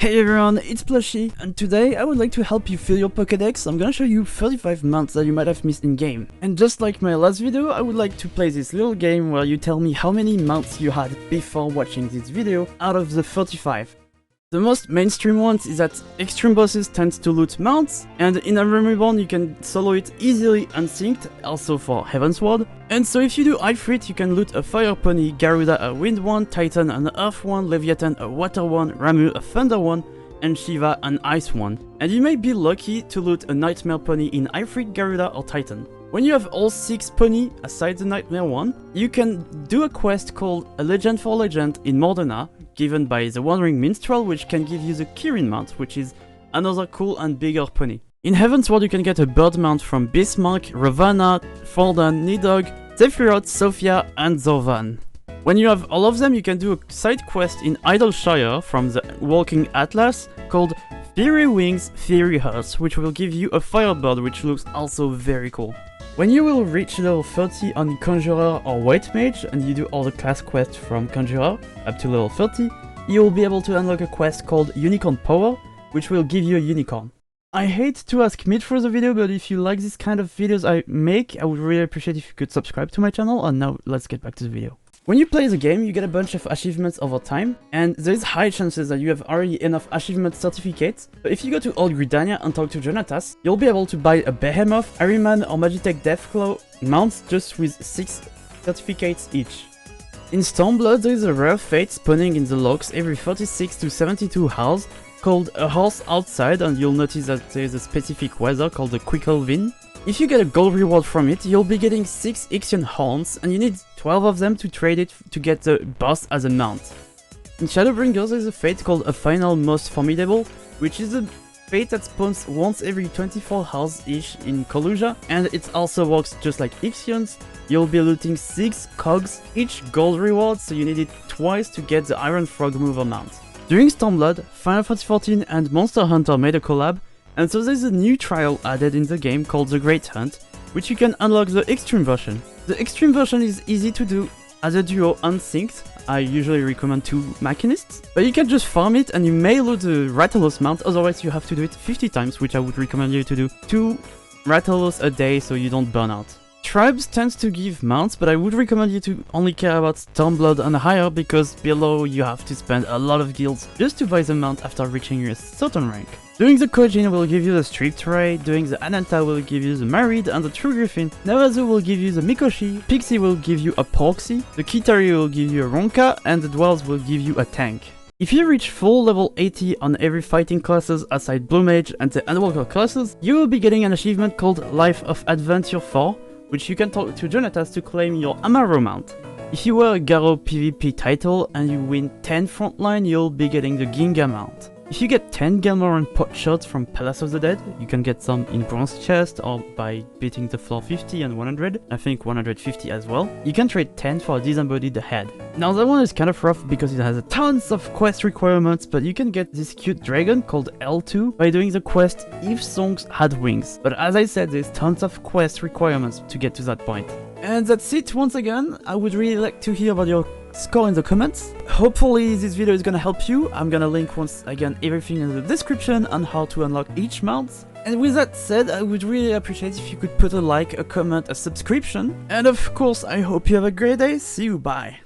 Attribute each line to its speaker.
Speaker 1: Hey everyone, it's Porxie, and today I would like to help you fill your Pokédex. I'm gonna show you 35 mounts that you might have missed in game. And just like my last video, I would like to play this little game where you tell me how many mounts you had before watching this video out of the 35. The most mainstream ones is that extreme bosses tend to loot mounts, and in a Reborn you can solo it easily unsynced, also for Heavensward. And so if you do Ifrit, you can loot a Fire Pony, Garuda a Wind one, Titan an Earth one, Leviathan a Water one, Ramuh a Thunder one, and Shiva an Ice one. And you may be lucky to loot a Nightmare Pony in Ifrit, Garuda or Titan. When you have all 6 pony aside the Nightmare one, you can do a quest called A Legend for Legend in Mordona, given by the Wandering Minstrel, which can give you the Kirin mount, which is another cool and bigger pony. In Heavensward you can get a bird mount from Bismarck, Ravana, Fordan, Nidog, Sephiroth, Sophia and Zorvan. When you have all of them, you can do a side quest in Idleshire from the Walking Atlas called Fiery Wings, Fiery Hearts, which will give you a Firebird, which looks also very cool. When you will reach level 30 on Conjurer or White Mage, and you do all the class quests from Conjurer up to level 30, you will be able to unlock a quest called Unicorn Power, which will give you a unicorn. I hate to ask mid for the video, but if you like this kind of videos I make, I would really appreciate if you could subscribe to my channel, and now let's get back to the video. When you play the game, you get a bunch of achievements over time, and there's high chances that you have already enough achievement certificates. But if you go to Old Gridania and talk to Jonatas, you'll be able to buy a Behemoth, Ahriman or Magitech Deathclaw mounts just with 6 certificates each. In Stormblood, there is a rare fate spawning in the logs every 36 to 72 hours called A Horse Outside, and you'll notice that there is a specific weather called the Quickelvin. If you get a gold reward from it, you'll be getting 6 Ixion horns, and you need 12 of them to trade it to get the boss as a mount. In Shadowbringers there is a fate called A Final Most Formidable, which is a fate that spawns once every 24 hours-ish in Coluja, and it also works just like Ixion's. You'll be looting 6 cogs, each gold reward, so you need it twice to get the Ironfrog Mover mount. During Stormblood, Final Fantasy XIV and Monster Hunter made a collab, and so there's a new trial added in the game called the Great Hunt, which you can unlock the extreme version. The extreme version is easy to do as a duo unsynced. I usually recommend 2 machinists, but you can just farm it and you may loot the Rathalos mount, otherwise you have to do it 50 times, which I would recommend you to do 2 Rathalos a day so you don't burn out. Tribes tends to give mounts, but I would recommend you to only care about Stormblood and higher, because below you have to spend a lot of guilds just to buy the mount after reaching a certain rank. Doing the Kojin will give you the Stripped Ray, doing the Ananta will give you the Married and the True Griffin, Navazu will give you the Mikoshi, Pixie will give you a Porxie, the Kitari will give you a Ronka, and the Dwarves will give you a tank. If you reach full level 80 on every fighting classes aside Blue Mage and the Endwalker classes, you will be getting an achievement called Life of Adventure 4, which you can talk to Jonatas to claim your Amaro mount. If you were a Garo PvP title and you win 10 frontline, you'll be getting the Ginga mount. If you get 10 Gelmoran pot shots from Palace of the Dead, you can get some in Bronze Chest or by beating the floor 50 and 100, I think 150 as well. You can trade 10 for a Disembodied Head. Now that one is kind of rough because it has tons of quest requirements, but you can get this cute dragon called Ehll Tou by doing the quest If Songs Had Wings. But as I said, there's tons of quest requirements to get to that point. And that's it once again. I would really like to hear about your score in the comments. Hopefully this video is gonna help you. I'm gonna link once again everything in the description on how to unlock each mount. And with that said, I would really appreciate if you could put a like, a comment, a subscription. And of course, I hope you have a great day. See you, bye.